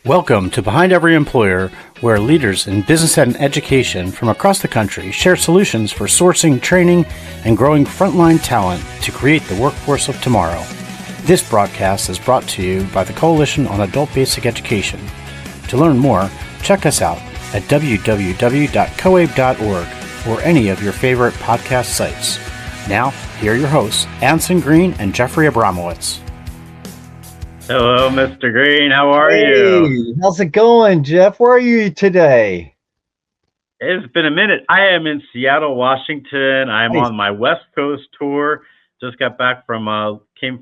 Welcome to Behind Every Employer, where leaders in business and education from across the country share solutions for sourcing, training, and growing frontline talent to create the workforce of tomorrow. This broadcast is brought to you by the Coalition on Adult Basic Education. To learn more, check us out at www.coabe.org or any of your favorite podcast sites. Now, here are your hosts, Anson Green and Jeffrey Abramowitz. Hello, Mr. Green. How are you? How's it going, Jeff? Where are you today? It's been a minute. I am in Seattle, Washington. I'm on my West Coast tour. Just got back from San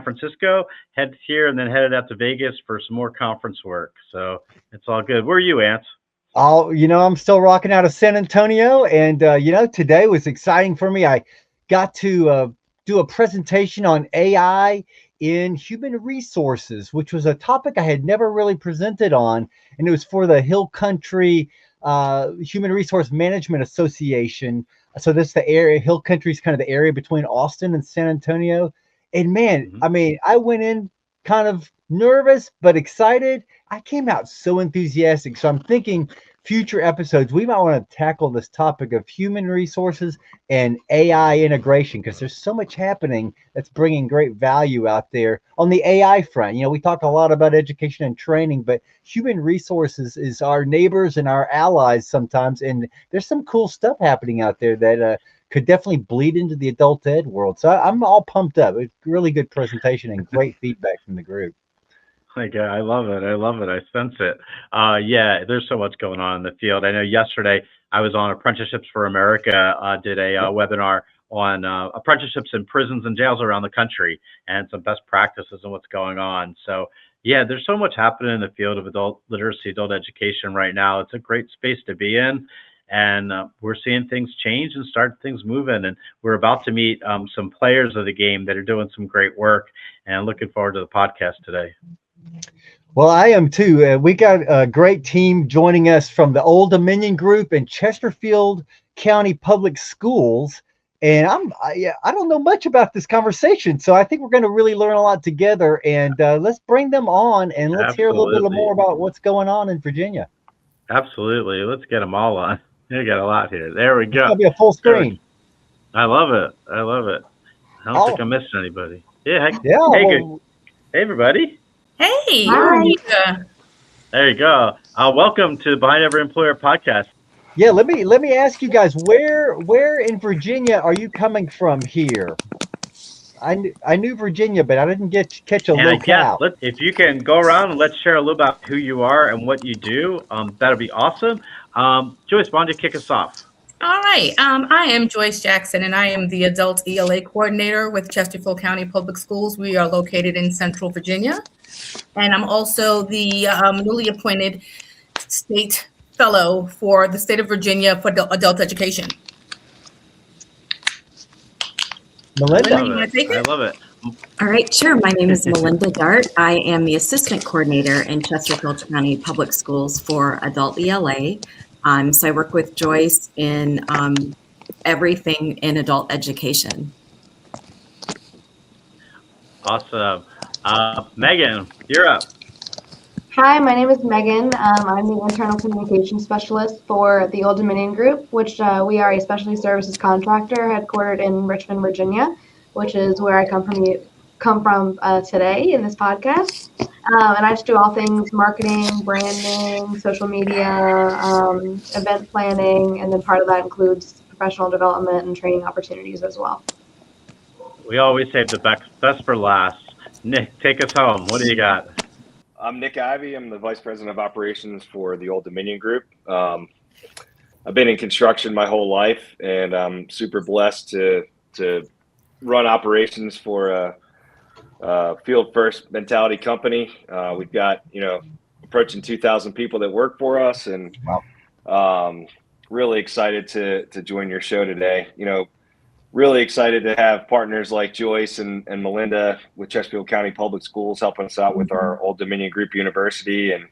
Francisco, headed here, and then headed out to Vegas for some more conference work. So it's all good. Where are you, Ants? I'm still rocking out of San Antonio, and today was exciting for me. I got to do a presentation on AI in human resources, which was a topic I had never really presented on, and it was for the Hill Country Human Resource Management Association. So this the area, Hill Country is kind of the area between Austin and San Antonio. And man, I went in kind of nervous but excited. I came out so enthusiastic. So I'm thinking future episodes, we might want to tackle this topic of human resources and AI integration, because there's so much happening that's bringing great value out there on the AI front. We talk a lot about education and training, but human resources is our neighbors and our allies sometimes. And there's some cool stuff happening out there that could definitely bleed into the adult ed world. So I'm all pumped up. It's a really good presentation and great feedback from the group. I love it. I sense it. Yeah, there's so much going on in the field. I know yesterday I was on Apprenticeships for America, did a webinar on apprenticeships in prisons and jails around the country and some best practices and what's going on. So yeah, there's so much happening in the field of adult literacy, adult education right now. It's a great space to be in. And we're seeing things change and start things moving. And we're about to meet some players of the game that are doing some great work, and looking forward to the podcast today. Well, I am too. We got a great team joining us from the Old Dominion Group and Chesterfield County Public Schools. And I don't know much about this conversation, so I think we're going to really learn a lot together. And let's bring them on and let's hear a little bit more about what's going on in Virginia. Absolutely. Let's get them all on. We got a lot here. There we go. It's going to be a full screen. I love it. I don't think I'm missing anybody. Yeah. Hey, everybody. Hey. Hi. There you go. Welcome to Behind Every Employer podcast. Yeah, let me ask you guys, where in Virginia are you coming from here? I knew Virginia, but I didn't catch a locale. If you can go around and let's share a little about who you are and what you do, that'll be awesome. Joyce, why don't you kick us off? All right. I am Joyce Jackson, and I am the Adult ELA Coordinator with Chesterfield County Public Schools. We are located in Central Virginia. And I'm also the newly appointed State Fellow for the State of Virginia for Adult Education. Melinda. I love it. All right, sure. My name is Melinda Dart. I am the Assistant Coordinator in Chesterfield County Public Schools for Adult ELA. So I work with Joyce in everything in adult education. Awesome. Megan, you're up. Hi, my name is Megan. I'm the Internal Communication Specialist for the Old Dominion Group, which we are a specialty services contractor headquartered in Richmond, Virginia, which is where I come from today in this podcast. And I just do all things marketing, branding, social media, event planning, and then part of that includes professional development and training opportunities as well. We always save the best for last. Nick, take us home. What do you got? I'm Nick Ivey. I'm the Vice President of Operations for the Old Dominion Group. I've been in construction my whole life, and I'm super blessed to run operations for a field first mentality company. We've got, approaching 2,000 people that work for us, and really excited to join your show today. Really excited to have partners like Joyce and Melinda with Chesterfield County Public Schools helping us out with our Old Dominion Group University, and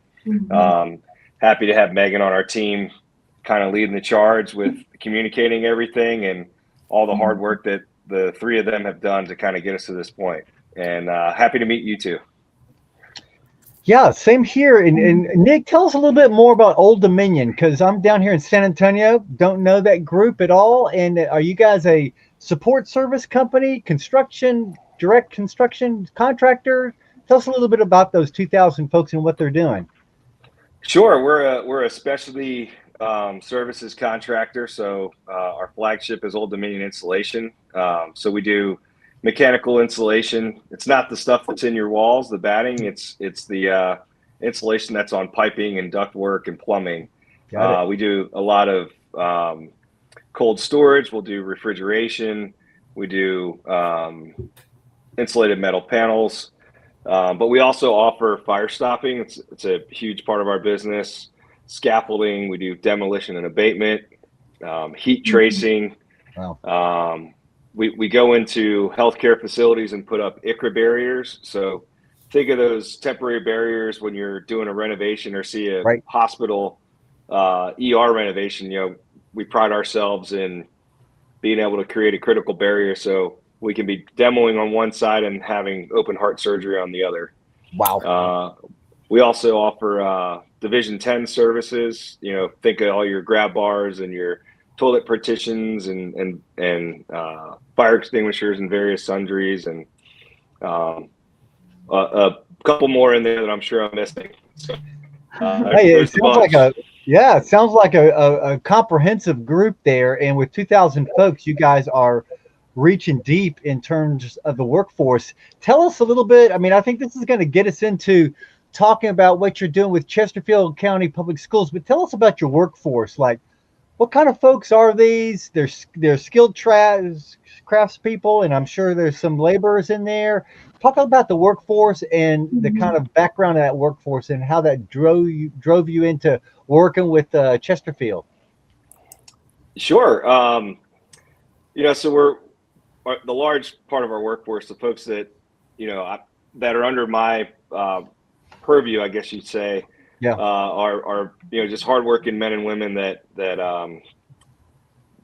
happy to have Megan on our team kind of leading the charge with communicating everything and all the hard work that the three of them have done to kind of get us to this point. And happy to meet you too. Yeah, same here. And Nick, tell us a little bit more about Old Dominion, because I'm down here in San Antonio, don't know that group at all. And are you guys a support service company, construction, direct construction contractor? Tell us a little bit about those 2,000 folks and what they're doing. Sure, we're a specialty services contractor. So our flagship is Old Dominion Insulation. So we do mechanical insulation. It's not the stuff that's in your walls, the batting. It's the insulation that's on piping and ductwork and plumbing. We do a lot of cold storage. We'll do refrigeration. We do insulated metal panels. But we also offer fire stopping. It's a huge part of our business. Scaffolding. We do demolition and abatement, heat tracing. Wow. We go into healthcare facilities and put up ICRA barriers. So think of those temporary barriers when you're doing a renovation or see a hospital ER renovation. You know, we pride ourselves in being able to create a critical barrier so we can be demoing on one side and having open heart surgery on the other. Wow. We also offer Division 10 services. You know, think of all your grab bars and your toilet partitions and fire extinguishers and various sundries, and a couple more in there that I'm sure I'm missing. So, hey, it sounds like a comprehensive group there. And with 2,000 folks, you guys are reaching deep in terms of the workforce. Tell us a little bit. I mean, I think this is going to get us into talking about what you're doing with Chesterfield County Public Schools, but tell us about your workforce. Like, what kind of folks are these? They're skilled craftspeople, and I'm sure there's some laborers in there. Talk about the workforce and the kind of background of that workforce and how that drove you into working with Chesterfield. Sure. You know, so the large part of our workforce, the folks that, you know, that are under my purview, I guess you'd say, are you know, just hardworking men and women that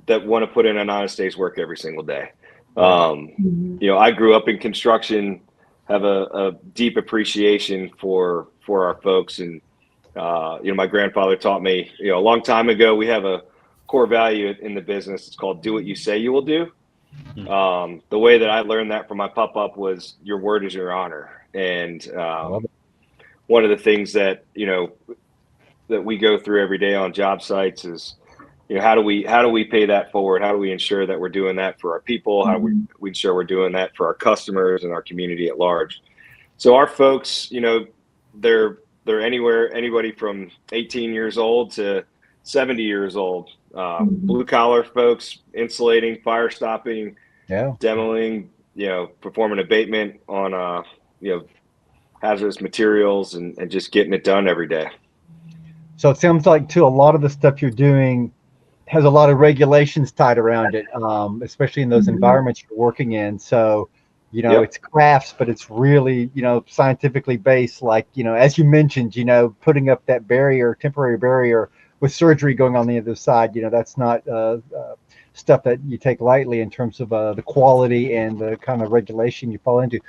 want to put in an honest day's work every single day. You know, I grew up in construction, have a deep appreciation for our folks, and you know, my grandfather taught me, you know, a long time ago, we have a core value in the business. It's called do what you say you will do. The way that I learned that from my pop-up was your word is your honor. And one of the things that, you know, that we go through every day on job sites is, you know, how do we pay that forward? How do we ensure that we're doing that for our people? How do we ensure we're doing that for our customers and our community at large? So our folks, you know, they're anybody from 18 years old to 70 years old. Blue collar folks, insulating, fire stopping, demoing, you know, performing abatement on you know, hazardous materials and just getting it done every day. So it sounds like too, a lot of the stuff you're doing has a lot of regulations tied around it, especially in those environments you're working in. So, you know, it's crafts, but it's really, you know, scientifically based, like, you know, as you mentioned, you know, putting up that barrier, temporary barrier with surgery going on the other side, you know, that's not stuff that you take lightly in terms of the quality and the kind of regulation you fall into.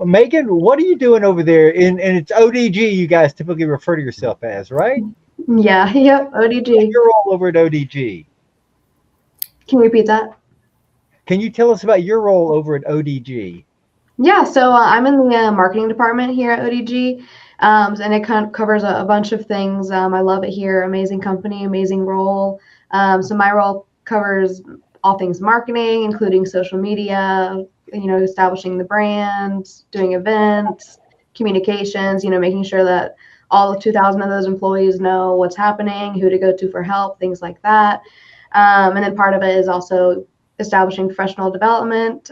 Megan, what are you doing over there? And it's ODG you guys typically refer to yourself as, right? Yeah, yep, ODG. You're all over at ODG. Can you repeat that? Can you tell us about your role over at ODG? Yeah, so I'm in the marketing department here at ODG, and it kind of covers a bunch of things. I love it here. Amazing company, amazing role. So my role covers all things marketing, including social media, you know, establishing the brand, doing events, communications, you know, making sure that all 2,000 of those employees know what's happening, who to go to for help, things like that. And then part of it is also establishing professional development,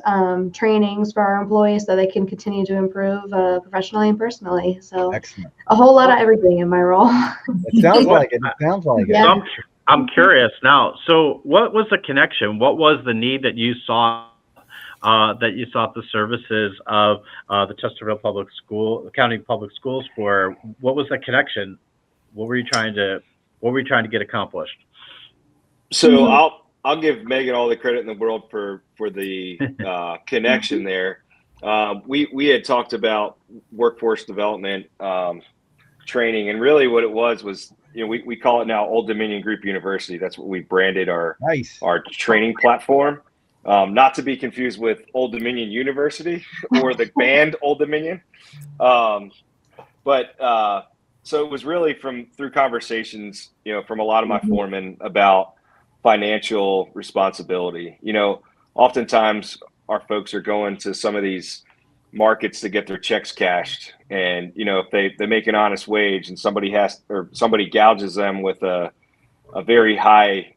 trainings for our employees so they can continue to improve professionally and personally. So excellent. A whole lot of everything in my role. It sounds like it. It sounds like Yeah. it. So I'm curious now. So what was the connection? What was the need that you saw the services of the Chesterfield County Public Schools for? What was the connection? What were you trying to get accomplished? So I'll give Megan all the credit in the world for the connection there. We had talked about workforce development training, and really what it was we call it now Old Dominion Group University. That's what we branded our training platform. Not to be confused with Old Dominion University or the band Old Dominion. So it was really through conversations, from a lot of my foremen about financial responsibility. Oftentimes our folks are going to some of these markets to get their checks cashed, and if they make an honest wage and somebody gouges them with a very high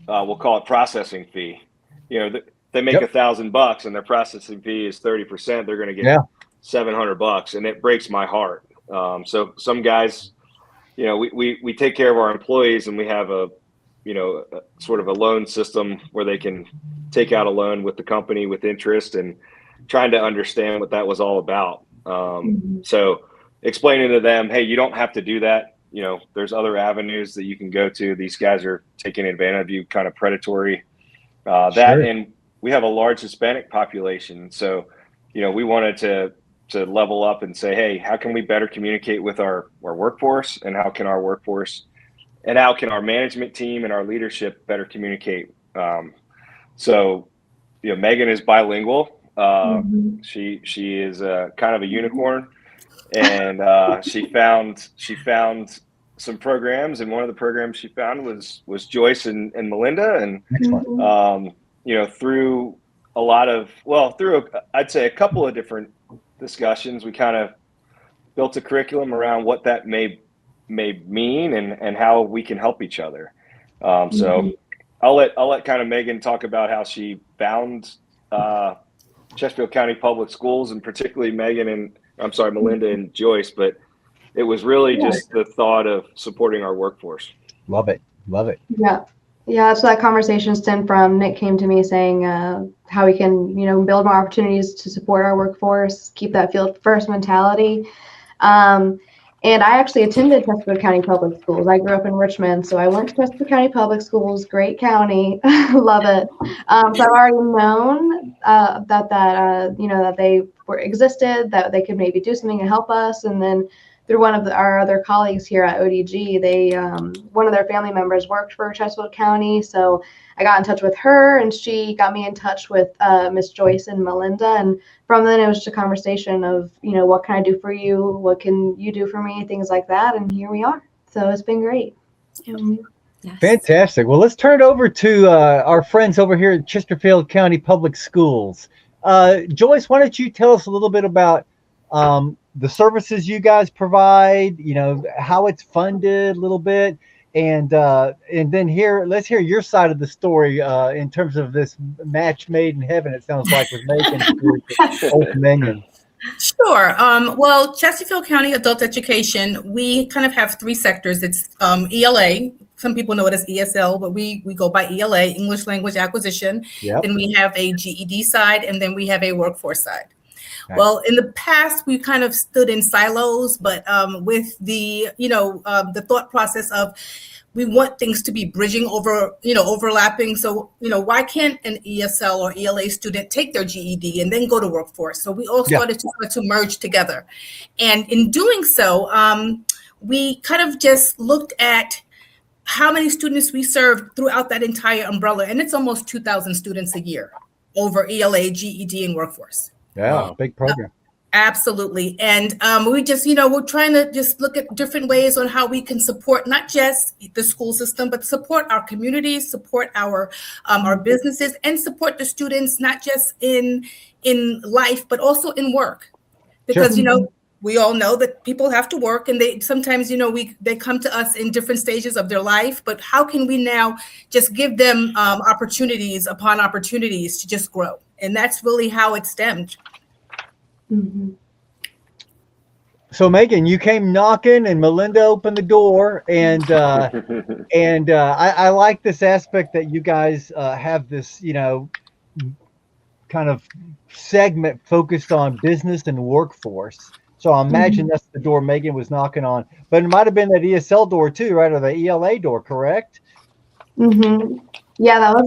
we'll call it processing fee. They make $1,000 and their processing fee is 30%. They're going to get $700, and it breaks my heart. So some guys, we take care of our employees, and we have a sort of a loan system where they can take out a loan with the company with interest, and trying to understand what that was all about. So explaining to them, hey, you don't have to do that. There's other avenues that you can go to. These guys are taking advantage of you, kind of predatory. And we have a large Hispanic population. So, we wanted to level up and say, hey, how can we better communicate with our workforce, and how can our workforce and how can our management team and our leadership better communicate? So, Megan is bilingual. She is kind of a unicorn. And she found some programs, and one of the programs she found was Joyce and Melinda, and through I'd say a couple of different discussions, we kind of built a curriculum around what that may mean and how we can help each other. So I'll let kind of Megan talk about how she found Chesterfield County Public Schools, and particularly Melinda and Joyce, but it was really just the thought of supporting our workforce. Love it. Yeah. So that conversation stemmed from Nick came to me saying how we can, build more opportunities to support our workforce, keep that field first mentality. And I actually attended Chesterfield County Public Schools. I grew up in Richmond, so I went to Chesterfield County Public Schools, great county, love it. So I've already known that they existed, that they could maybe do something to help us. And then through one of our other colleagues here at ODG, one of their family members worked for Chesterfield County, so I got in touch with her, and she got me in touch with Miss Joyce and Melinda. And from then, it was just a conversation of, what can I do for you? What can you do for me? Things like that. And here we are. So it's been great. Yes. Fantastic. Well, let's turn it over to our friends over here at Chesterfield County Public Schools. Joyce, why don't you tell us a little bit about the services you guys provide, how it's funded a little bit, and then let's hear your side of the story in terms of this match made in heaven. It sounds like with Megan Old Dominion. Sure. Well, Chesterfield County Adult Education, we kind of have three sectors. It's ELA. Some people know it as ESL, but we go by ELA, English Language Acquisition. Yep. Then we have a GED side, and then we have a workforce side. Nice. Well, in the past, we kind of stood in silos, but with the thought process of we want things to be bridging over, overlapping. So, why can't an ESL or ELA student take their GED and then go to workforce? So we all started to merge together. And in doing so, we kind of just looked at how many students we serve throughout that entire umbrella. And it's almost 2,000 students a year over ELA, GED, and workforce. Yeah, wow. Big program. Absolutely. And we just, we're trying to just look at different ways on how we can support not just the school system, but support our communities, support our businesses, and support the students, not just in life, but also in work. Because, we all know that people have to work, and they sometimes, they come to us in different stages of their life, but how can we now just give them opportunities upon opportunities to just grow? And that's really how it stemmed. Mm-hmm. So Megan, you came knocking, and Melinda opened the door, and I like this aspect that you guys have this, kind of segment focused on business and workforce. So I imagine that's the door Megan was knocking on, but it might have been that ESL door too, right? Or the ELA door, correct? Mm-hmm. Yeah, that was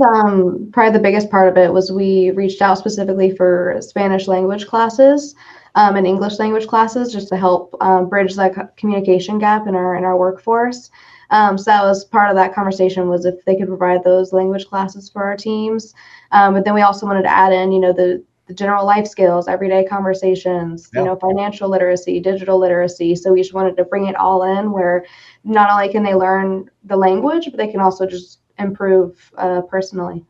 probably the biggest part of it was we reached out specifically for Spanish language classes and English language classes just to help bridge that communication gap in our workforce. So that was part of that conversation was if they could provide those language classes for our teams. But then we also wanted to add in, the general life skills, everyday conversations, financial literacy, digital literacy. So we just wanted to bring it all in where not only can they learn the language, but they can also just improve personally.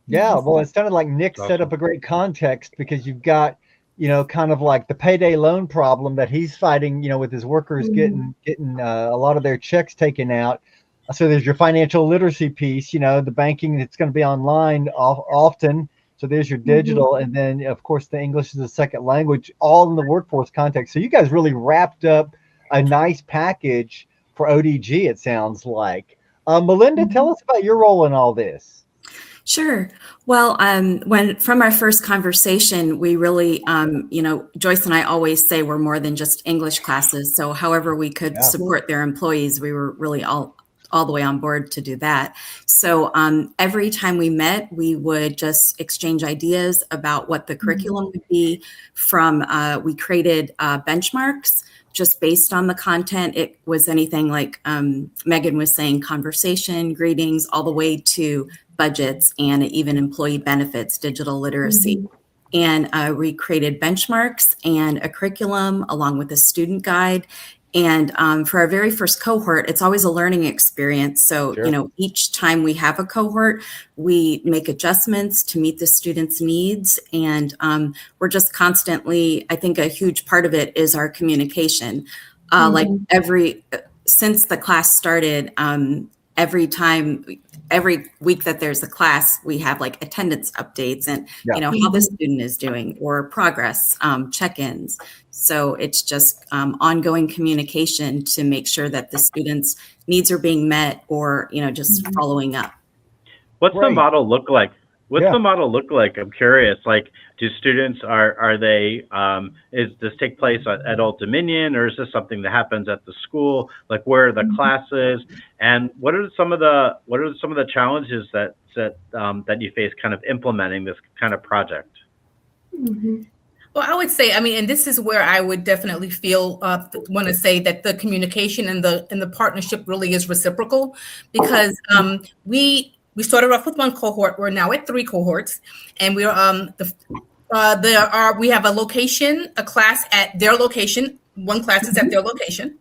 Yeah, well, it sounded like Nick set up a great context because you've got, kind of like the payday loan problem that he's fighting, with his workers getting a lot of their checks taken out. So there's your financial literacy piece, the banking that's going to be online often. So there's your digital, and then of course the English is a second language, all in the workforce context. So you guys really wrapped up a nice package for ODG. It sounds like. Melinda, tell us about your role in all this. Sure. Well, from our first conversation, we really, Joyce and I always say we're more than just English classes. So however we could support their employees, we were really all the way on board to do that. So every time we met, we would just exchange ideas about what the curriculum would be. We created benchmarks just based on the content. It was anything like Megan was saying, conversation, greetings, all the way to budgets and even employee benefits, digital literacy. And we created benchmarks and a curriculum along with a student guide. And for our very first cohort, it's always a learning experience. So, each time we have a cohort, we make adjustments to meet the students' needs. And we're just constantly, I think a huge part of it is our communication. Since the class started, every week that there's a class, we have like attendance updates and how the student is doing or progress check-ins. So it's just ongoing communication to make sure that the students' needs are being met or just following up. What's the model look like? What's the model look like? I'm curious. Like, do students are they? Is this take place at Old Dominion, or is this something that happens at the school? Like, where are the classes, and what are some of the challenges that you face kind of implementing this kind of project? Well, I would say, and this is where I would definitely want to say that the communication and the partnership really is reciprocal, because we started off with one cohort. We're now at 3 cohorts, and we have a class at their location. One class is at their location.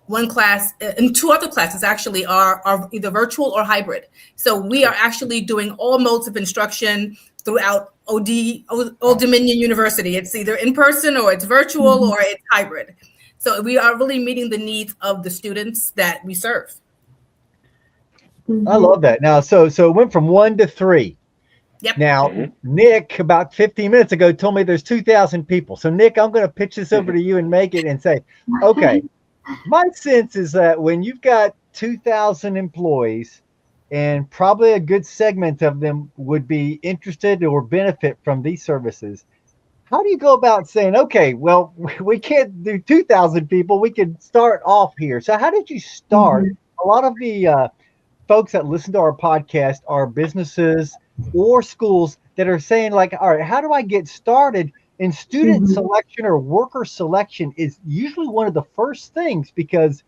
One class and 2 other classes actually are either virtual or hybrid. So we are actually doing all modes of instruction throughout Old Dominion University. It's either in person or it's virtual or it's hybrid. So we are really meeting the needs of the students that we serve. I love that. Now, so it went from 1 to 3. Yep. Now, Nick, about 15 minutes ago, told me there's 2,000 people. So, Nick, I'm going to pitch this over to you and make it and say, okay, my sense is that when you've got 2,000 employees and probably a good segment of them would be interested or benefit from these services, how do you go about saying, okay, well, we can't do 2,000 people. We can start off here. So how did you start? A lot of the folks that listen to our podcast are businesses or schools that are saying like, all right, how do I get started? And student selection or worker selection is usually one of the first things, because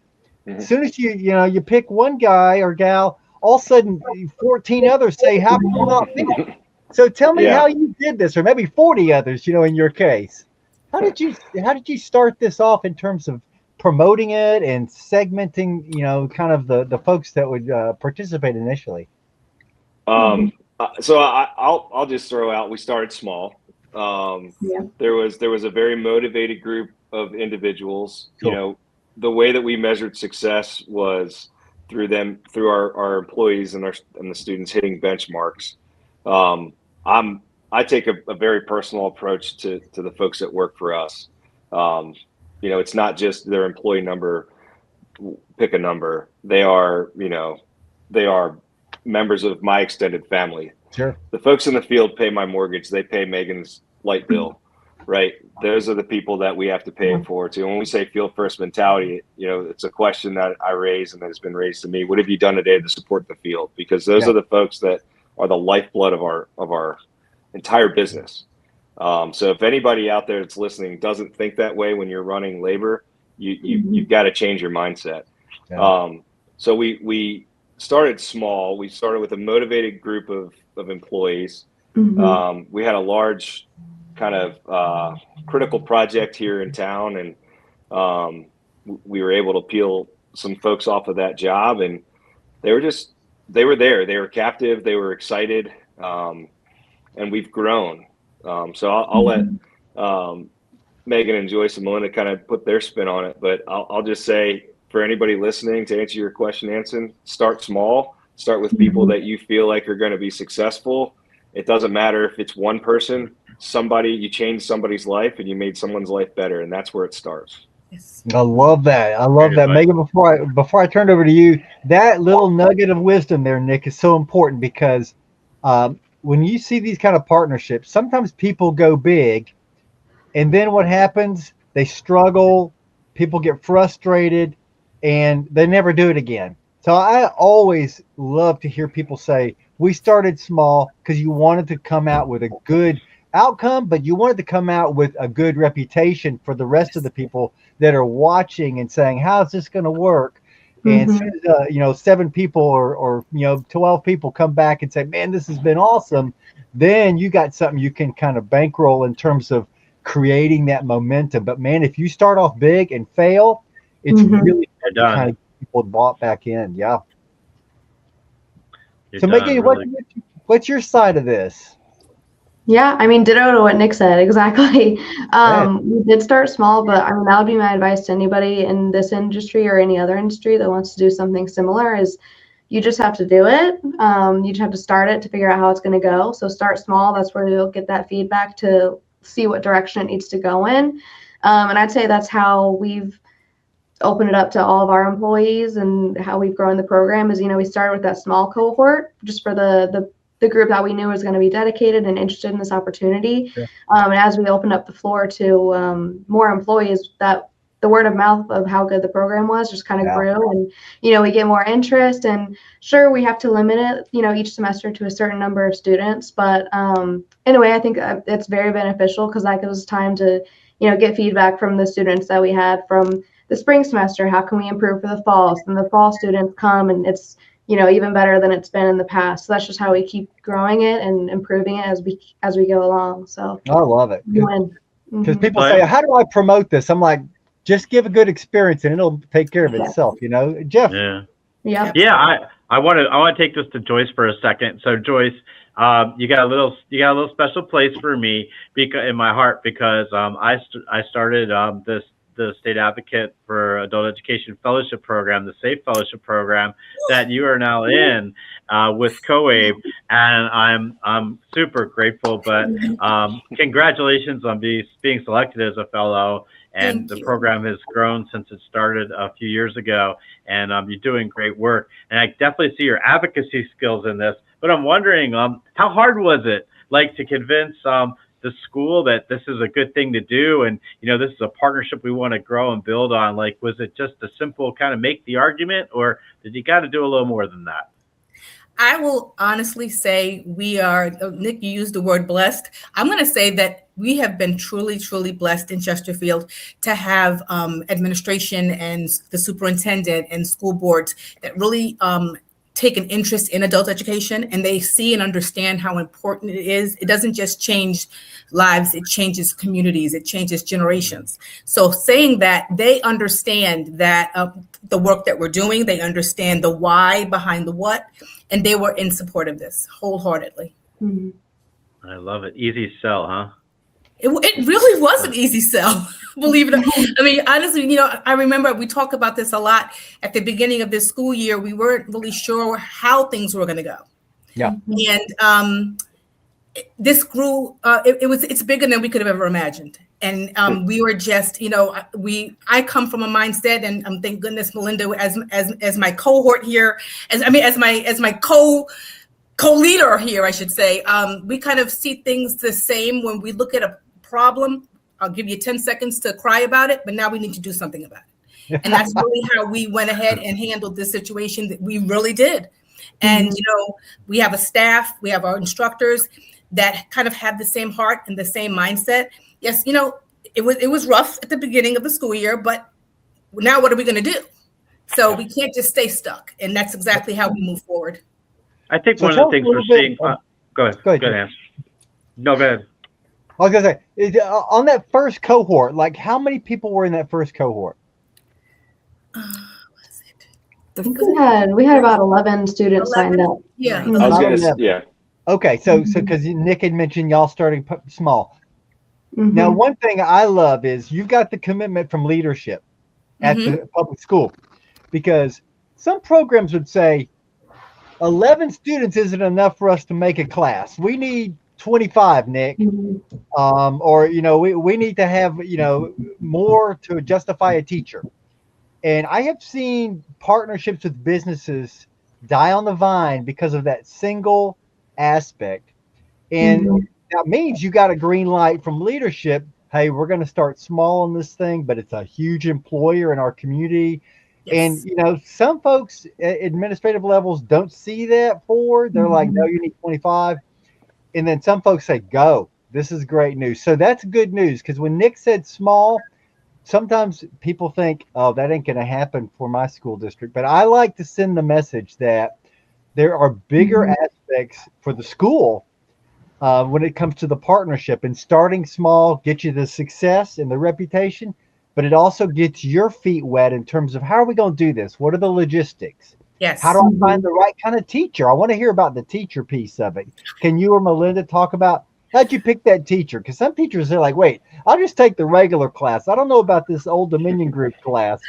as soon as you pick one guy or gal, all of a sudden 14 others say, how come not me? So tell me how you did this, or maybe 40 others, in your case. How did you start this off in terms of promoting it and segmenting, kind of the folks that would participate initially? So I'll just throw out, we started small. There was a very motivated group of individuals. Cool. The way that we measured success was through our employees and the students hitting benchmarks. I take a very personal approach to the folks that work for us. It's not just their employee number, pick a number. They are members of my extended family. Sure. The folks in the field pay my mortgage. They pay Megan's light bill, right? Those are the people that we have to pay it forward to. When we say field first mentality, it's a question that I raise and that has been raised to me. What have you done today to support the field? Because those are the folks that are the lifeblood of our entire business. So if anybody out there that's listening doesn't think that way when you're running labor, you've got to change your mindset. Yeah. So we started small. We started with a motivated group of employees. We had a large kind of critical project here in town, and we were able to peel some folks off of that job, and they were there. They were captive. They were excited, and we've grown. So I'll let Megan and Joyce and Melinda kind of put their spin on it, but I'll just say, for anybody listening, to answer your question, Anson, start small. Start with people that you feel like are going to be successful. It doesn't matter if it's one person, you changed somebody's life and you made someone's life better, and that's where it starts. Yes. I love that. I love that. Megan, before I turn it over to you, that little nugget of wisdom there, Nick, is so important, because when you see these kind of partnerships, sometimes people go big, and then what happens? They struggle, people get frustrated, and they never do it again. So I always love to hear people say, we started small because you wanted to come out with a good outcome, but you wanted to come out with a good reputation for the rest of the people that are watching and saying, how's this going to work? And as soon as, 7 people or 12 people come back and say, man, this has been awesome, then you got something you can kind of bankroll in terms of creating that momentum. But man, if you start off big and fail, it's really hard to kind of get people bought back in. Yeah. So Megan, what's your side of this? Yeah, I mean, ditto to what Nick said, exactly. We did start small, but I mean, that would be my advice to anybody in this industry or any other industry that wants to do something similar, is you just have to do it. You just have to start it to figure out how it's going to go. So start small. That's where you'll get that feedback to see what direction it needs to go in. And I'd say that's how we've opened it up to all of our employees, and how we've grown the program is, we started with that small cohort just for the group that we knew was going to be dedicated and interested in this opportunity. Yeah. And as we opened up the floor to more employees, that the word of mouth of how good the program was just kind of grew, and, we get more interest. And sure, we have to limit it, each semester to a certain number of students. But anyway, I think it's very beneficial, because that gives us time to, get feedback from the students that we had from the spring semester. How can we improve for the fall? So then the fall students come, and it's, even better than it's been in the past. So that's just how we keep growing it and improving it as we go along. So I love it. Because people say, how do I promote this? I'm like, just give a good experience and it'll take care of itself, Jeff. Yeah. I want to take this to Joyce for a second. So Joyce, you got a little special place for me in my heart, because I started the state advocate for adult education fellowship program, the SAFE fellowship program that you are now in with COABE, and I'm super grateful. But congratulations on being selected as a fellow. And the program has grown since it started a few years ago, and you're doing great work. And I definitely see your advocacy skills in this. But I'm wondering, how hard was it, to convince the school that this is a good thing to do, and this is a partnership we want to grow and build on? Was it just a simple kind of make the argument, or did you got to do a little more than that? I will honestly say we are, Nick, you used the word blessed. I'm going to say that we have been truly, truly blessed in Chesterfield to have administration and the superintendent and school boards that really take an interest in adult education, and they see and understand how important it is. It doesn't just change lives, it changes communities, it changes generations. So saying that, they understand that the work that we're doing, they understand the why behind the what, and they were in support of this wholeheartedly. I love it. Easy sell, huh? It really was an easy sell, believe it or not. I mean, honestly, I remember we talked about this a lot at the beginning of this school year. We weren't really sure how things were going to go. Yeah. And this grew. It's bigger than we could have ever imagined. And we were just, I come from a mindset, and thank goodness Melinda as my cohort here, as my co-leader here, I should say. We kind of see things the same. When we look at a problem, I'll give you 10 seconds to cry about it, but now we need to do something about it. And that's really how we went ahead and handled this situation. That we really did. And, we have a staff, we have our instructors that kind of have the same heart and the same mindset. Yes, it was rough at the beginning of the school year, but now what are we going to do? So we can't just stay stuck. And that's exactly how we move forward. I think one of the things we're seeing. Go ahead. Go ahead, Hans. No, go ahead. I was going to say, on that first cohort, like how many people were in that first cohort? We had about 11 students 11? Signed up. Yeah. I was going to, yeah. Okay, so because Nick had mentioned y'all starting small. Now, one thing I love is you've got the commitment from leadership at the public school, because some programs would say 11 students isn't enough for us to make a class. We need 25, Nick. Or, we need to have, more to justify a teacher. And I have seen partnerships with businesses die on the vine because of that single aspect. And that means you got a green light from leadership. Hey, we're going to start small on this thing, but it's a huge employer in our community. Yes. And, some folks at administrative levels don't see that forward. They're like, no, you need 25. And then some folks say, go, this is great news. So that's good news, because when Nick said small, sometimes people think, oh, that ain't going to happen for my school district. But I like to send the message that there are bigger aspects for the school when it comes to the partnership, and starting small gets you the success and the reputation, but it also gets your feet wet in terms of how are we going to do this? What are the logistics? Yes. How do I find the right kind of teacher? I want to hear about the teacher piece of it. Can you or Melinda talk about how'd you pick that teacher? Because some teachers are like, wait, I'll just take the regular class. I don't know about this Old Dominion group class,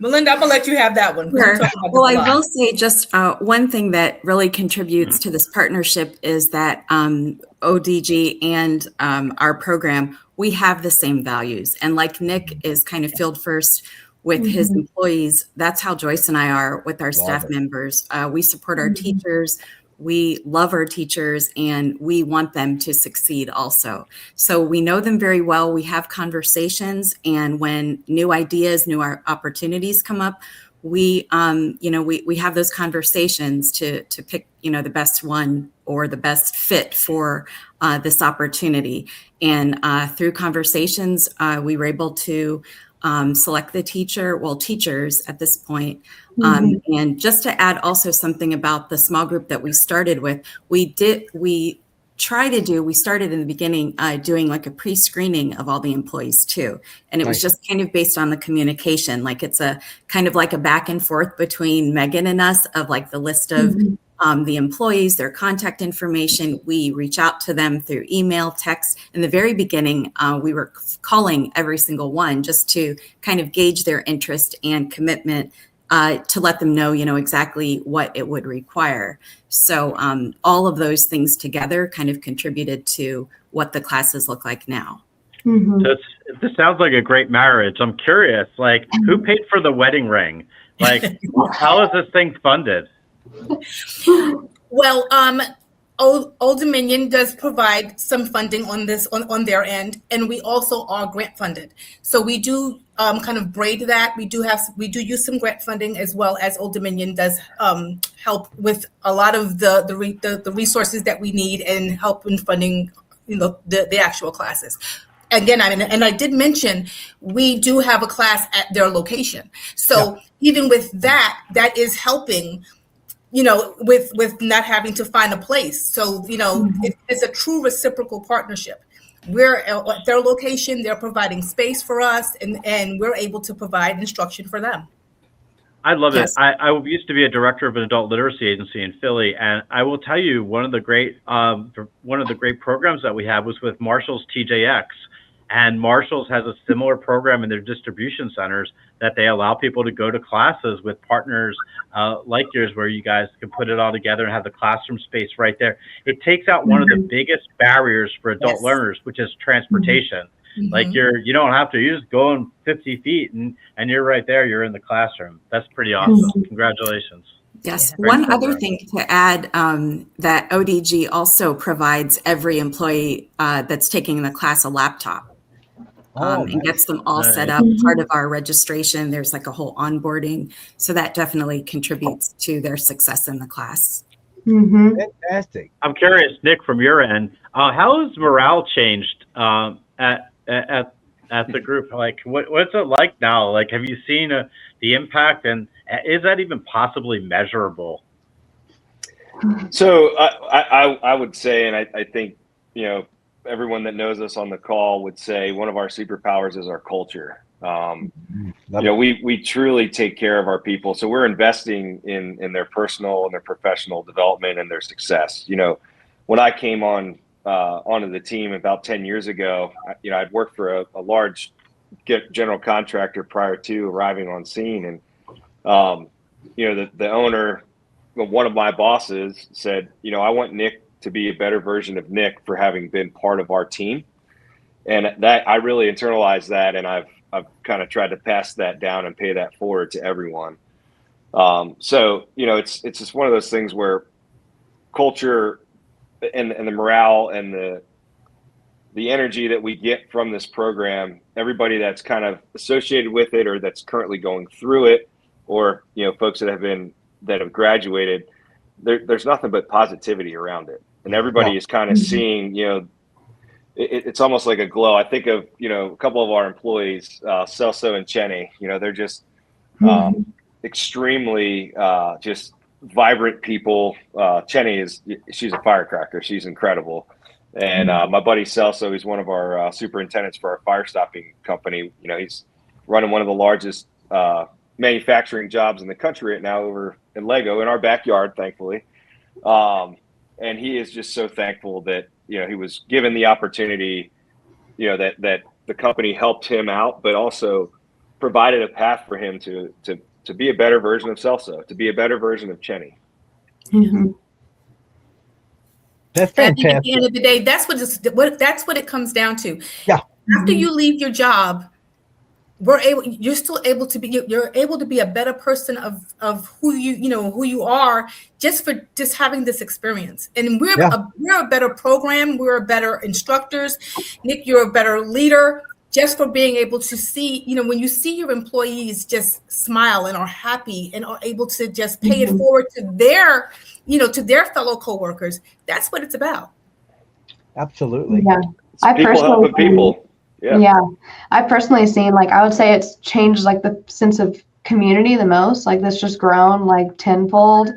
Melinda, I'm going to let you have that one. Sure. Well, I will say just one thing that really contributes to this partnership is that ODG and our program, we have the same values. And like Nick is kind of field first with his employees, that's how Joyce and I are with our staff members. We support our teachers. We love our teachers, and we want them to succeed also. So we know them very well. We have conversations, and when new ideas, new opportunities come up, we have those conversations to pick, the best one or the best fit for this opportunity. And through conversations, we were able to select the teachers at this point. And just to add also something about the small group that we started with, we started in the beginning doing like a pre-screening of all the employees too. And it was just kind of based on the communication. Like it's a kind of like a back and forth between Megan and us of like the list of the employees, their contact information. We reach out to them through email, text. In the very beginning, we were calling every single one just to kind of gauge their interest and commitment to let them know, exactly what it would require. So all of those things together kind of contributed to what the classes look like now. This sounds like a great marriage. I'm curious, like, who paid for the wedding ring? Like, how is this thing funded? Well, Old Dominion does provide some funding on this on their end, and we also are grant funded. So we do kind of braid that. We do use some grant funding, as well as Old Dominion does help with a lot of the resources that we need and help in funding the actual classes. Again, and I did mention we do have a class at their location. So even with that is helping. With not having to find a place. So, it's a true reciprocal partnership. We're at their location, they're providing space for us, and we're able to provide instruction for them. I love it. I used to be a director of an adult literacy agency in Philly, and I will tell you one of the great programs that we have was with Marshall's TJX. And Marshall's has a similar program in their distribution centers that they allow people to go to classes with partners like yours, where you guys can put it all together and have the classroom space right there. It takes out one of the biggest barriers for adult learners, which is transportation. Like you don't have to, you just go in 50 feet and you're right there. You're in the classroom. That's pretty awesome. Congratulations. Yes. One other thing to add, that ODG also provides every employee that's taking the class a laptop. and gets them all set up. Part of our registration, there's like a whole onboarding. So that definitely contributes to their success in the class. Fantastic. I'm curious, Nick, from your end, how has morale changed at the group? Like, what's it like now? Like, have you seen the impact, and is that even possibly measurable? So I would say, and I think, you know, everyone that knows us on the call would say one of our superpowers is our culture. You know, we truly take care of our people. So we're investing in their personal and their professional development and their success. You know, when I came onto the team about 10 years ago, you know, I'd worked for a large general contractor prior to arriving on scene. And, you know, the owner, one of my bosses said, you know, I want Nick to be a better version of Nick for having been part of our team. And that I really internalized that. And I've kind of tried to pass that down and pay that forward to everyone. So, you know, it's just one of those things where culture and the morale and the energy that we get from this program, everybody that's kind of associated with it or that's currently going through it, or, you know, folks that have graduated, there's nothing but positivity around it. And everybody is kind of seeing, you know, it's almost like a glow. I think of, you know, a couple of our employees, Celso and Chenny, you know, they're just extremely just vibrant people. Chenny she's a firecracker. She's incredible. And my buddy Celso, he's one of our superintendents for our fire stopping company. You know, he's running one of the largest manufacturing jobs in the country right now over in Lego in our backyard, thankfully. And he is just so thankful that, you know, he was given the opportunity, you know, that the company helped him out, but also provided a path for him to be a better version of Celso, to be a better version of Chenny. That's fantastic. I think at the end of the day, that's what it comes down to. Yeah. After you leave your job, you're still able to be, you're able to be a better person of who you are just for just having this experience. And we're a better program. We're better instructors. Nick, you're a better leader just for being able to see, you know, when you see your employees just smile and are happy and are able to just pay it forward to their, you know, to their fellow coworkers. That's what it's about. Absolutely. Yeah. People helping people. Yeah. I personally seen, like, I would say it's changed like the sense of community the most. Like, this just grown like tenfold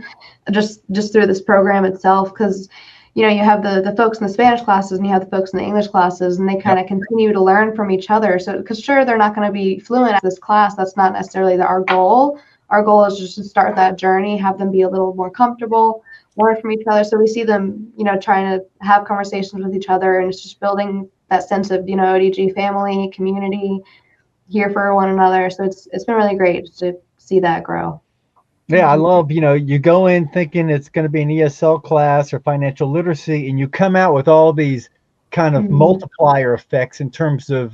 just through this program itself. Because, you know, you have the folks in the Spanish classes and you have the folks in the English classes, and they kind of continue to learn from each other. So, because sure, they're not going to be fluent at this class. That's not necessarily our goal. Our goal is just to start that journey, have them be a little more comfortable, learn from each other. So we see them, you know, trying to have conversations with each other, and it's just building that sense of, you know, ODG family, community, here for one another. So it's been really great to see that grow. Yeah, I love, you know, you go in thinking it's going to be an ESL class or financial literacy, and you come out with all these kind of multiplier effects in terms of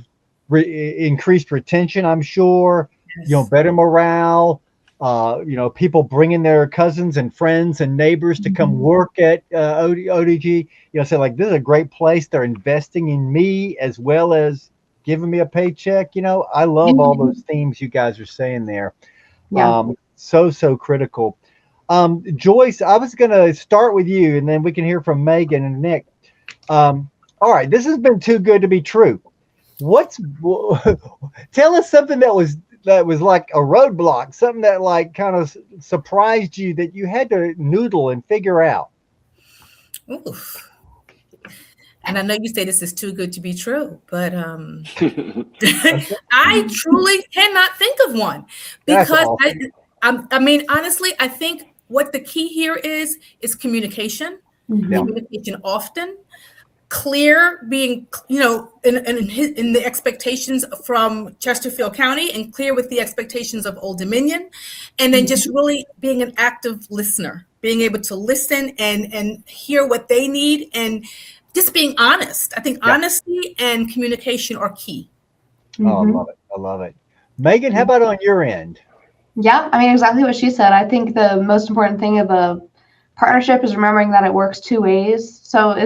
increased retention, I'm sure, you know, better morale, you know, people bringing their cousins and friends and neighbors to come work at ODG, you know, say like, this is a great place. They're investing in me as well as giving me a paycheck. You know, I love all those themes you guys are saying there. Yeah. So critical. Joyce, I was going to start with you, and then we can hear from Megan and Nick. All right, this has been too good to be true. Tell us something that was like a roadblock, something that like kind of surprised you that you had to noodle and figure out. Oof. And I know you say this is too good to be true, but I truly cannot think of one, because I mean, honestly, I think what the key here is communication, communication often, clear, being, you know, in the expectations from Chesterfield County, and clear with the expectations of Old Dominion, and then just really being an active listener, being able to listen and hear what they need, and just being honest. I think honesty and communication are key. Oh, I love it. Megan, how about on your end? Yeah, I mean, exactly what she said. I think the most important thing of a partnership is remembering that it works two ways. So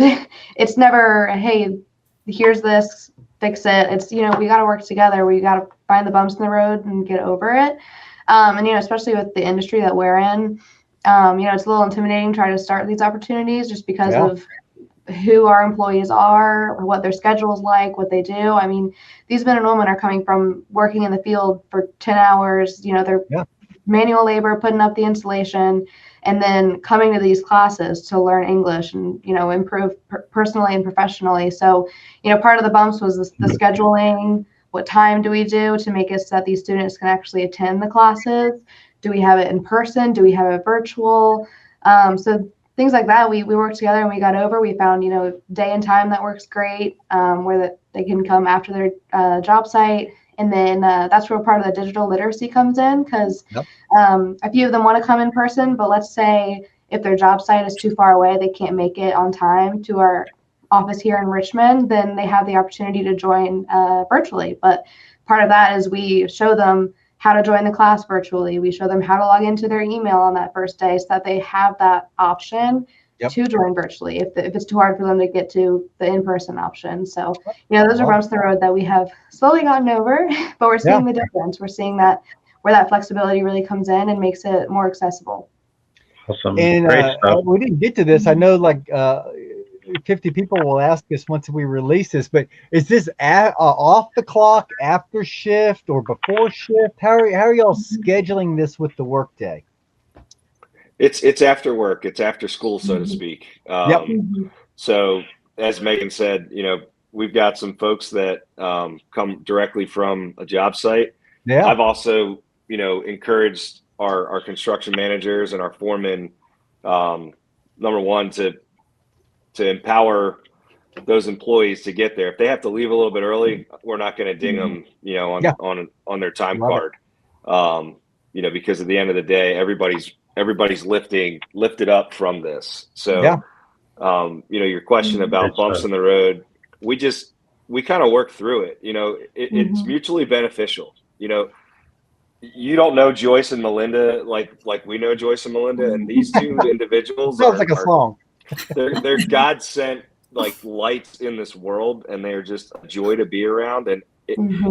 it's never, hey, here's this, fix it. It's, we got to work together. We got to find the bumps in the road and get over it. And, especially with the industry that we're in, it's a little intimidating trying to start these opportunities just because of who our employees are, what their schedule is like, what they do. I mean, these men and women are coming from working in the field for 10 hours, they're manual labor, putting up the installation, and then coming to these classes to learn English and, improve personally and professionally. So, part of the bumps was the scheduling. What time do we do to make it so that these students can actually attend the classes? Do we have it in person? Do we have it virtual? So things like that, we worked together and we got over. We found, day and time that works great, where they can come after their job site. And then that's where part of the digital literacy comes in, because a few of them want to come in person, but let's say if their job site is too far away, they can't make it on time to our office here in Richmond, then they have the opportunity to join virtually. But part of that is we show them how to join the class virtually. We show them how to log into their email on that first day so that they have that option to join virtually if it's too hard for them to get to the in-person option. So, those are bumps in the road that we have slowly gotten over, but we're seeing the difference. We're seeing that where that flexibility really comes in and makes it more accessible. Awesome. And Great stuff. we didn't get to this. I know 50 people will ask us once we release this, but is this off the clock, after shift, or before shift? How are y'all scheduling this with the workday? It's after work. It's after school, so to speak. So as Megan said, we've got some folks that come directly from a job site. Yeah. I've also, encouraged our construction managers and our foremen, number one, to empower those employees to get there. If they have to leave a little bit early, we're not going to ding them, on their time card. Because at the end of the day, everybody's lifted up from this. So, your question about bumps in the road, we kind of work through it. It's mutually beneficial. You don't know Joyce and Melinda like we know Joyce and Melinda, and these two individuals sounds like a song. They're God sent lights in this world, and they're just a joy to be around. And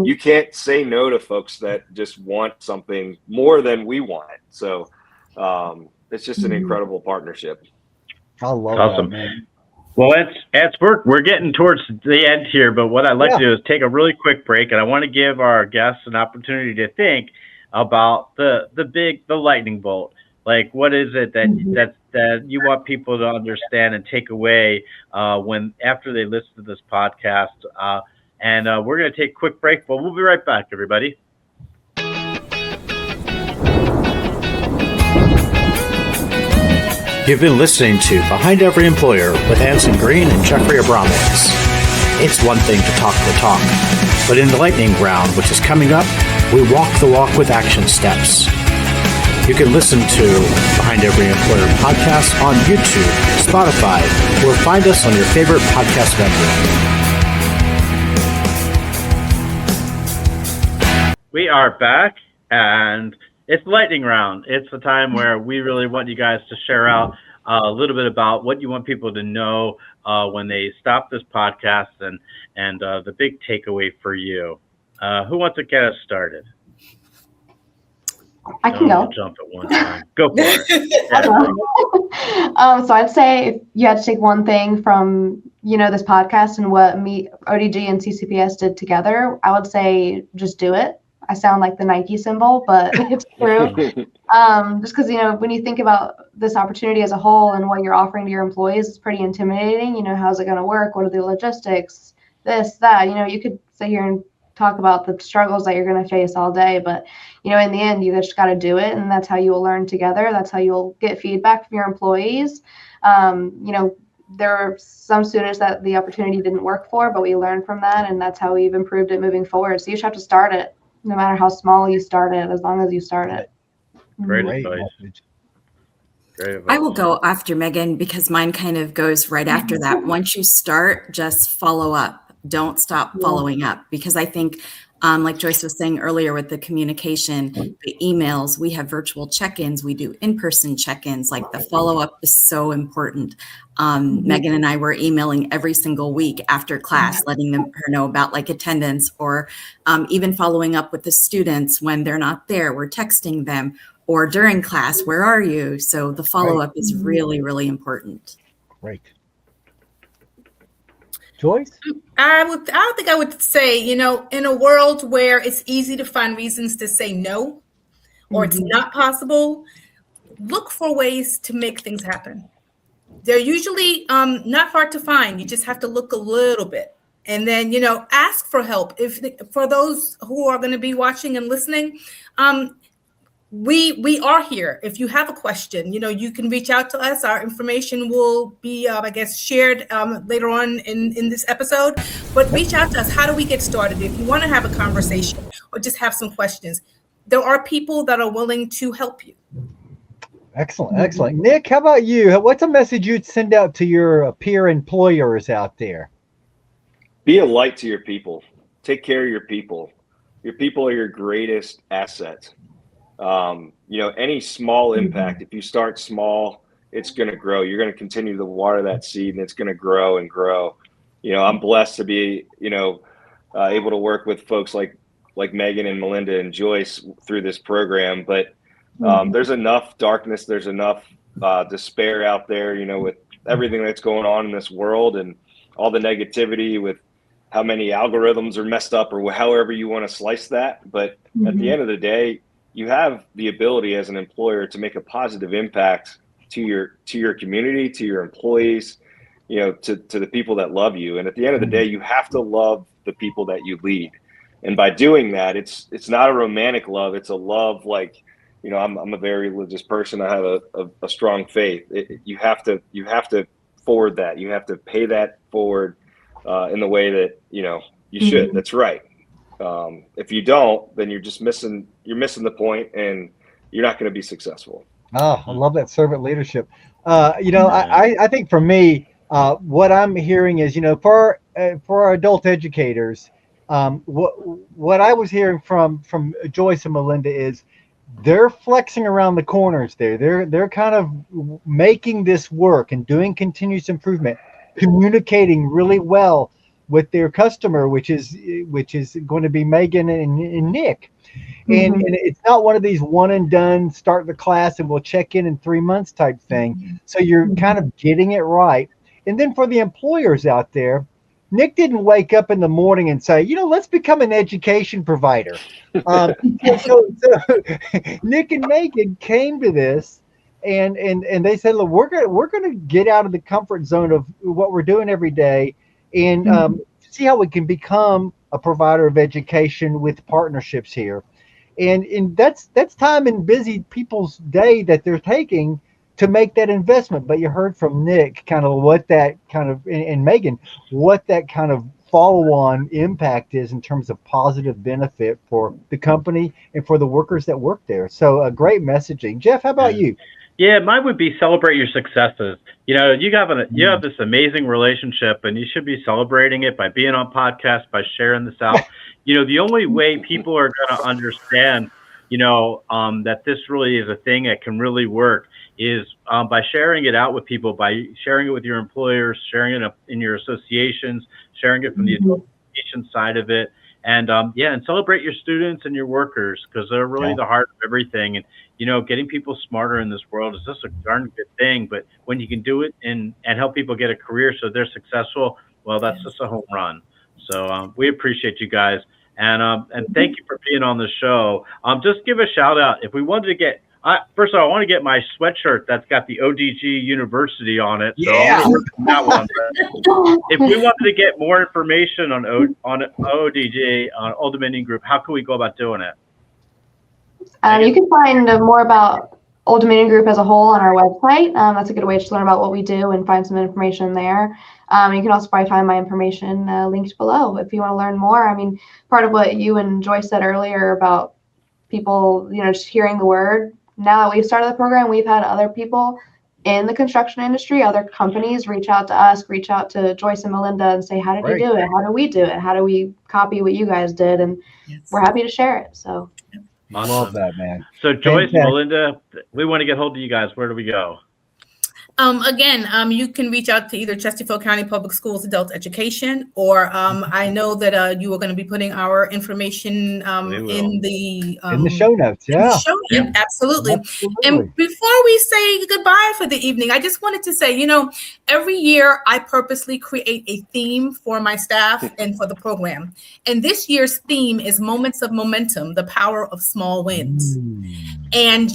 you can't say no to folks that just want something more than we want. So it's just an incredible partnership. I love awesome. That, man. Well, we're getting towards the end here, but what I'd like to do is take a really quick break, and I want to give our guests an opportunity to think about the lightning bolt. Like, what is it that you want people to understand and take away after they listen to this podcast? And we're going to take a quick break, but we'll be right back, everybody. You've been listening to Behind Every Employer with Anson Green and Jeffrey Abramowitz. It's one thing to talk the talk, but in the lightning round, which is coming up, we walk the walk with action steps. You can listen to Behind Every Employer podcast on YouTube, Spotify, or find us on your favorite podcast vendor. We are back, and it's lightning round. It's the time where we really want you guys to share out a little bit about what you want people to know when they stop this podcast and the big takeaway for you. Who wants to get us started? I can go. Jump at one time. Go for it. So I'd say if you had to take one thing from, this podcast and what ODG and CCPS did together, I would say just do it. I sound like the Nike symbol, but it's true. Just because, when you think about this opportunity as a whole and what you're offering to your employees, it's pretty intimidating. How's it going to work? What are the logistics? This, that, you could sit here and talk about the struggles that you're going to face all day. But, in the end, you just got to do it. And that's how you will learn together. That's how you'll get feedback from your employees. There are some students that the opportunity didn't work for, but we learned from that. And that's how we've improved it moving forward. So you just have to start it, no matter how small you start it, as long as you start it. Great advice. Great advice. I will go after Megan because mine kind of goes right after that. Once you start, just follow up. Don't stop following up, because I think Like Joyce was saying earlier with the communication, the emails, we have virtual check-ins, we do in-person check-ins, like the follow-up is so important. Megan and I were emailing every single week after class, letting her know about like attendance, or even following up with the students when they're not there. We're texting them, or during class, where are you? So the follow-up is really, really important. Great. Joyce? I don't think I would say, in a world where it's easy to find reasons to say no, or it's not possible, look for ways to make things happen. They're usually not hard to find. You just have to look a little bit. And then, ask for help. For those who are going to be watching and listening, we are here. If you have a question, you can reach out to us. Our information will be, shared later on in this episode. But reach out to us. How do we get started? If you want to have a conversation or just have some questions, there are people that are willing to help you. Excellent, excellent. Nick, how about you? What's a message you'd send out to your peer employers out there? Be a light to your people. Take care of your people. Your people are your greatest asset. Any small impact, if you start small, it's going to grow. You're going to continue to water that seed, and it's going to grow and grow. I'm blessed to be, able to work with folks like Megan and Melinda and Joyce through this program. But there's enough darkness, there's enough despair out there, with everything that's going on in this world and all the negativity with how many algorithms are messed up, or however you want to slice that. But at the end of the day, you have the ability as an employer to make a positive impact to your community, to your employees, to the people that love you. And at the end of the day, you have to love the people that you lead. And by doing that, it's not a romantic love. It's a love like, I'm a very religious person. I have a strong faith. You have to forward that. You have to pay that forward in the way that, you should. That's right. If you don't, then you're just missing the point, and you're not going to be successful. Oh, I love that servant leadership. I think for me, what I'm hearing is, for our adult educators, what I was hearing from Joyce and Melinda is they're flexing around the corners there. They're kind of making this work and doing continuous improvement, communicating really well with their customer, which is going to be Megan and Nick. And it's not one of these one and done, start the class and we'll check in 3 months type thing. So you're kind of getting it right. And then for the employers out there, Nick didn't wake up in the morning and say, let's become an education provider. So Nick and Megan came to this and they said, look, we're gonna get out of the comfort zone of what we're doing every day and see how we can become a provider of education with partnerships here. And that's time in busy people's day that they're taking to make that investment. But you heard from Nick kind of what that kind of, and Megan, what that kind of follow-on impact is in terms of positive benefit for the company and for the workers that work there. So great messaging. Jeff, how about you? Yeah, mine would be celebrate your successes. You have this amazing relationship, and you should be celebrating it by being on podcasts, by sharing this out. The only way people are going to understand, that this really is a thing that can really work is by sharing it out with people, by sharing it with your employers, sharing it in your associations, sharing it from the association side of it. And and celebrate your students and your workers, because they're really the heart of everything. And getting people smarter in this world is just a darn good thing. But when you can do it and help people get a career so they're successful, well, that's just a home run. So we appreciate you guys, and thank you for being on the show. Just give a shout out if we wanted to get. First of all, I want to get my sweatshirt that's got the ODG University on it. So I'm gonna that one. If we wanted to get more information on ODG, on Old Dominion Group, how can we go about doing it? You can find more about Old Dominion Group as a whole on our website. That's a good way to learn about what we do and find some information there. You can also probably find my information linked below if you want to learn more. I mean, part of what you and Joyce said earlier about people, just hearing the word. Now that we've started the program, we've had other people in the construction industry, other companies reach out to us, reach out to Joyce and Melinda and say, how did you do it? How do we do it? How do we copy what you guys did? And we're happy to share it. So Awesome. Love that, man. So Joyce, Melinda, we want to get hold of you guys. Where do we go? Again, you can reach out to either Chesterfield County Public Schools Adult Education, or I know that you are going to be putting our information in the show notes. Yeah, absolutely. And before we say goodbye for the evening, I just wanted to say, every year I purposely create a theme for my staff and for the program. And this year's theme is Moments of Momentum, the Power of Small Wins. And,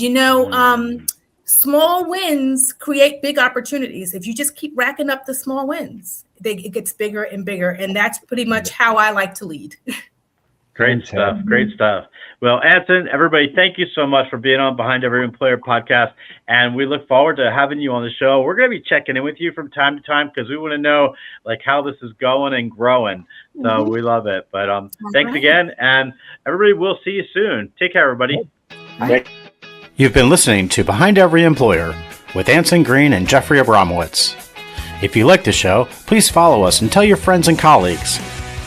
small wins create big opportunities. If you just keep racking up the small wins, it gets bigger and bigger. And that's pretty much how I like to lead. Great stuff. Great stuff. Well, Anson, everybody, thank you so much for being on Behind Every Employer podcast. And we look forward to having you on the show. We're going to be checking in with you from time to time because we want to know how this is going and growing. So we love it. But thanks again. And everybody, we'll see you soon. Take care, everybody. Bye. You've been listening to Behind Every Employer with Anson Green and Jeffrey Abramowitz. If you like the show, please follow us and tell your friends and colleagues.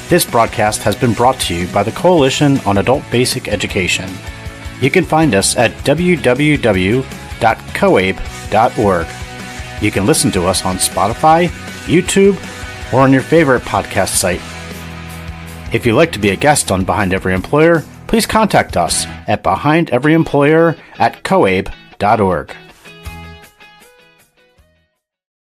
This broadcast has been brought to you by the Coalition on Adult Basic Education. You can find us at www.coabe.org. You can listen to us on Spotify, YouTube, or on your favorite podcast site. If you'd like to be a guest on Behind Every Employer, please contact us at behindeveryemployer@coabe.org.